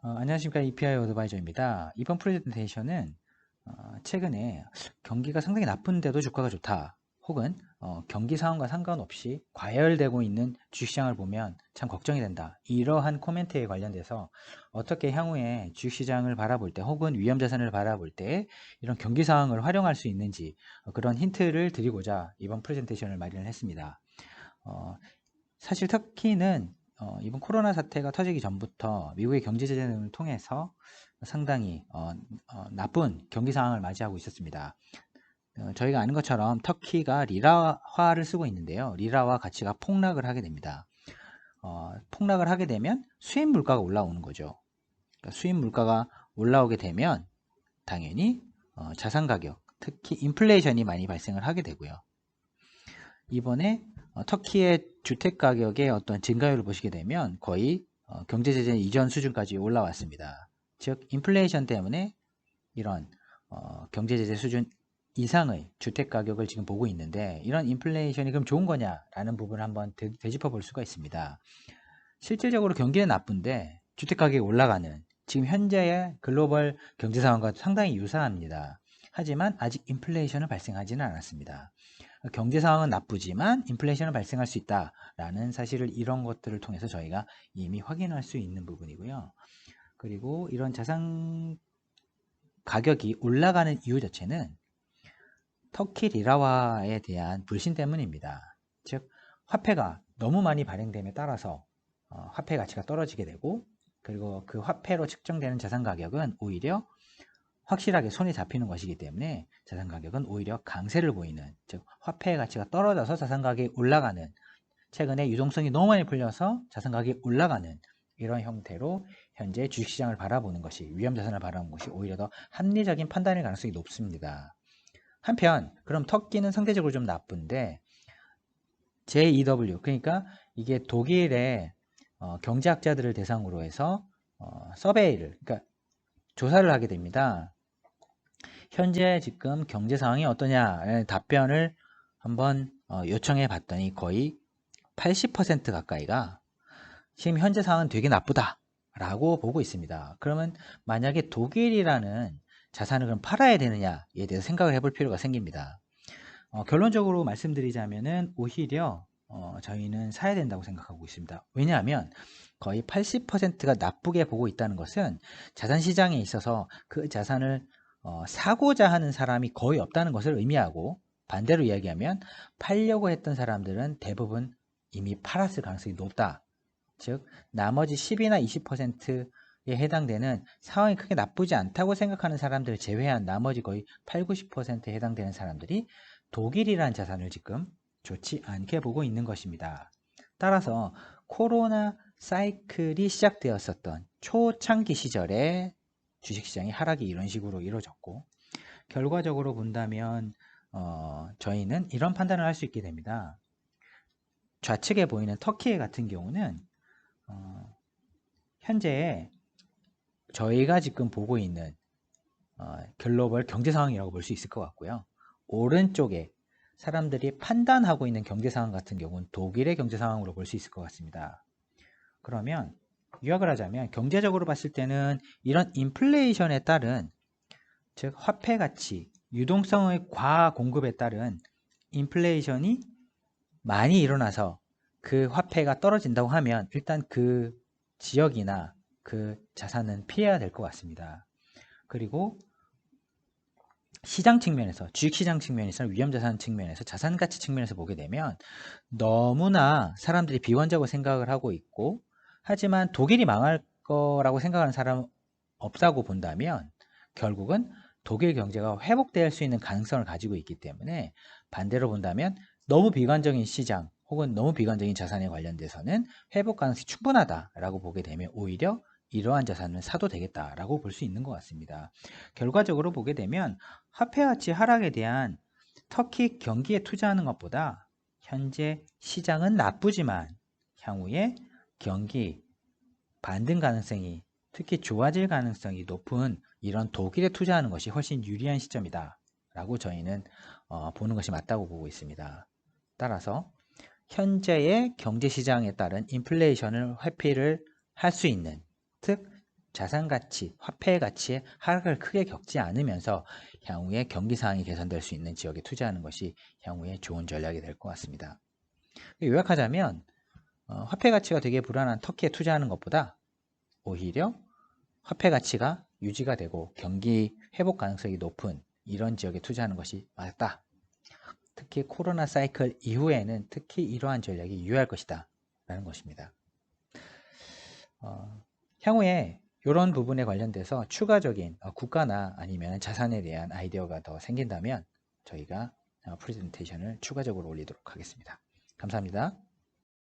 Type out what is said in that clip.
안녕하십니까. EPI 어드바이저입니다. 이번 프레젠테이션은 최근에 경기가 상당히 나쁜데도 주가가 좋다. 혹은 경기 상황과 상관없이 과열되고 있는 주식시장을 보면 참 걱정이 된다. 이러한 코멘트에 관련돼서 어떻게 향후에 주식시장을 바라볼 때 혹은 위험자산을 바라볼 때 이런 경기 상황을 활용할 수 있는지 그런 힌트를 드리고자 이번 프레젠테이션을 마련을 했습니다. 사실 터키는 이번 코로나 사태가 터지기 전부터 미국의 경제 제재 등을 통해서 상당히 나쁜 경기 상황을 맞이하고 있었습니다. 저희가 아는 것처럼 터키가 리라화를 쓰고 있는데요. 리라화 가치가 폭락을 하게 됩니다. 폭락을 하게 되면 수입 물가가 올라오는 거죠. 그러니까 수입 물가가 올라오게 되면 당연히 자산 가격, 특히 인플레이션이 많이 발생을 하게 되고요. 이번에 터키의 주택 가격의 어떤 증가율을 보시게 되면 거의 경제 제재 이전 수준까지 올라왔습니다. 즉 인플레이션 때문에 이런 경제 제재 수준 이상의 주택 가격을 지금 보고 있는데 이런 인플레이션이 그럼 좋은 거냐라는 부분을 한번 되짚어 볼 수가 있습니다. 실질적으로 경기는 나쁜데 주택 가격이 올라가는 지금 현재의 글로벌 경제 상황과 상당히 유사합니다. 하지만 아직 인플레이션은 발생하지는 않았습니다. 경제 상황은 나쁘지만 인플레이션은 발생할 수 있다라는 사실을 이런 것들을 통해서 저희가 이미 확인할 수 있는 부분이고요. 그리고 이런 자산 가격이 올라가는 이유 자체는 터키 리라화에 대한 불신 때문입니다. 즉 화폐가 너무 많이 발행됨에 따라서 화폐 가치가 떨어지게 되고 그리고 그 화폐로 측정되는 자산 가격은 오히려 확실하게 손에 잡히는 것이기 때문에 자산 가격은 오히려 강세를 보이는, 즉 화폐의 가치가 떨어져서 자산 가격이 올라가는, 최근에 유동성이 너무 많이 풀려서 자산 가격이 올라가는 이런 형태로 현재 주식시장을 바라보는 것이, 위험자산을 바라보는 것이 오히려 더 합리적인 판단일 가능성이 높습니다. 한편 그럼 터키는 상대적으로 좀 나쁜데 JEW, 그러니까 이게 독일의 경제학자들을 대상으로 해서 서베이를, 그러니까 조사를 하게 됩니다. 현재 지금 경제 상황이 어떠냐의 답변을 한번 요청해 봤더니 거의 80% 가까이가 지금 현재 상황은 되게 나쁘다 라고 보고 있습니다. 그러면 만약에 독일이라는 자산을 그럼 팔아야 되느냐에 대해서 생각을 해볼 필요가 생깁니다. 결론적으로 말씀드리자면은 오히려 저희는 사야 된다고 생각하고 있습니다. 왜냐하면 거의 80%가 나쁘게 보고 있다는 것은 자산 시장에 있어서 그 자산을 사고자 하는 사람이 거의 없다는 것을 의미하고, 반대로 이야기하면 팔려고 했던 사람들은 대부분 이미 팔았을 가능성이 높다. 즉 나머지 10이나 20%에 해당되는 상황이 크게 나쁘지 않다고 생각하는 사람들을 제외한 나머지 거의 8, 90%에 해당되는 사람들이 독일이라는 자산을 지금 좋지 않게 보고 있는 것입니다. 따라서 코로나 사이클이 시작되었었던 초창기 시절에 주식시장의 하락이 이런 식으로 이루어졌고, 결과적으로 본다면 저희는 이런 판단을 할 수 있게 됩니다. 좌측에 보이는 터키 같은 경우는 현재 저희가 지금 보고 있는 글로벌 경제 상황이라고 볼 수 있을 것 같고요. 오른쪽에 사람들이 판단하고 있는 경제 상황 같은 경우는 독일의 경제 상황으로 볼 수 있을 것 같습니다. 그러면 요약을 하자면 경제적으로 봤을 때는 이런 인플레이션에 따른, 즉 화폐 가치, 유동성의 과공급에 따른 인플레이션이 많이 일어나서 그 화폐가 떨어진다고 하면 일단 그 지역이나 그 자산은 피해야 될 것 같습니다. 그리고 시장 측면에서, 주식시장 측면에서, 위험자산 측면에서, 자산가치 측면에서 보게 되면 너무나 사람들이 비관적으로 생각을 하고 있고, 하지만 독일이 망할 거라고 생각하는 사람 없다고 본다면 결국은 독일 경제가 회복될 수 있는 가능성을 가지고 있기 때문에, 반대로 본다면 너무 비관적인 시장 혹은 너무 비관적인 자산에 관련돼서는 회복 가능성이 충분하다라고 보게 되면 오히려 이러한 자산은 사도 되겠다라고 볼 수 있는 것 같습니다. 결과적으로 보게 되면 화폐 가치 하락에 대한 터키 경기에 투자하는 것보다 현재 시장은 나쁘지만 향후에 경기 반등 가능성이, 특히 좋아질 가능성이 높은 이런 독일에 투자하는 것이 훨씬 유리한 시점이다 라고 저희는 보는 것이 맞다고 보고 있습니다. 따라서 현재의 경제시장에 따른 인플레이션을 회피를 할 수 있는, 즉 자산 가치, 화폐 가치의 하락을 크게 겪지 않으면서 향후에 경기 상황이 개선될 수 있는 지역에 투자하는 것이 향후에 좋은 전략이 될 것 같습니다. 요약하자면 화폐 가치가 되게 불안한 터키에 투자하는 것보다 오히려 화폐 가치가 유지가 되고 경기 회복 가능성이 높은 이런 지역에 투자하는 것이 맞다. 특히 코로나 사이클 이후에는 특히 이러한 전략이 유효할 것이다 라는 것입니다. 향후에 이런 부분에 관련돼서 추가적인 국가나 아니면 자산에 대한 아이디어가 더 생긴다면 저희가 프레젠테이션을 추가적으로 올리도록 하겠습니다. 감사합니다.